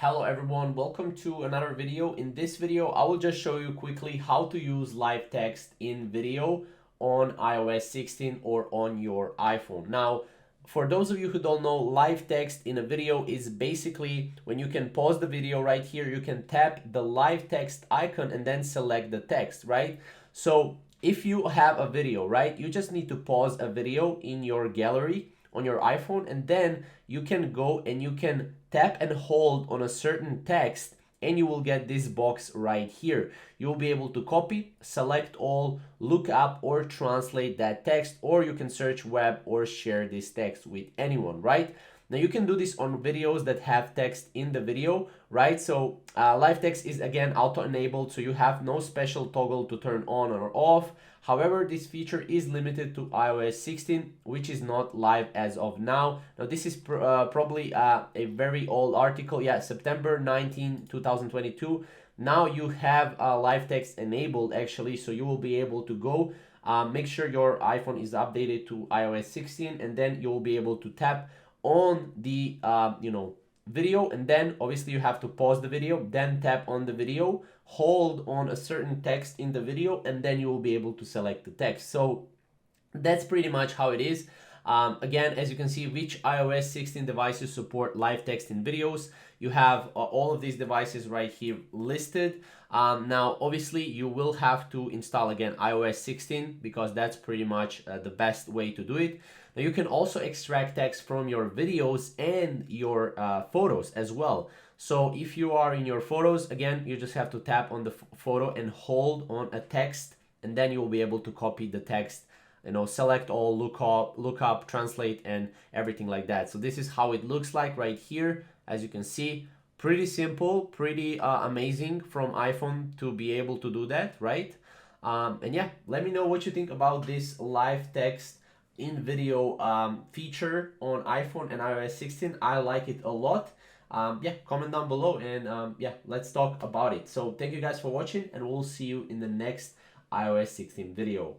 Hello everyone, welcome to another video. In this video, I will just show you quickly how to use live text in video on iOS 16 or on your iPhone. Now, for those of you who don't know, live text in a video is basically when you can pause the video right here, you can tap the live text icon and then select the text, right? So if you have a video, right, you just need to pause a video in your gallery on your iPhone, and then you can go and you can tap and hold on a certain text and you will get this box right here. You'll be able to copy, select all, look up or translate that text, or you can search web or share this text with anyone, right? Now you can do this on videos that have text in the video, right? So live text is again auto-enabled, so you have no special toggle to turn on or off. However, this feature is limited to iOS 16, which is not live as of now. Now this is probably a very old article, yeah, September 19, 2022. Now you have live text enabled actually, so you will be able to go make sure your iPhone is updated to iOS 16, and then you will be able to tap on the video, and then obviously you have to pause the video, then tap on the video, hold on a certain text in the video, and then you will be able to select the text. So that's pretty much how it is. Again, as you can see, which iOS 16 devices support live text in videos. You have all of these devices right here listed. Now, obviously, you will have to install again iOS 16 because that's pretty much the best way to do it. Now, you can also extract text from your videos and your photos as well. So if you are in your photos, again, you just have to tap on the photo and hold on a text, and then you will be able to copy the text, select all, look up, translate, and everything like that. So this is how it looks like right here. As you can see, pretty simple, pretty amazing from iPhone to be able to do that, right? And yeah, let me know what you think about this live text in video feature on iPhone and iOS 16. I like it a lot. Yeah, comment down below, and yeah, let's talk about it. So thank you guys for watching, and we'll see you in the next iOS 16 video.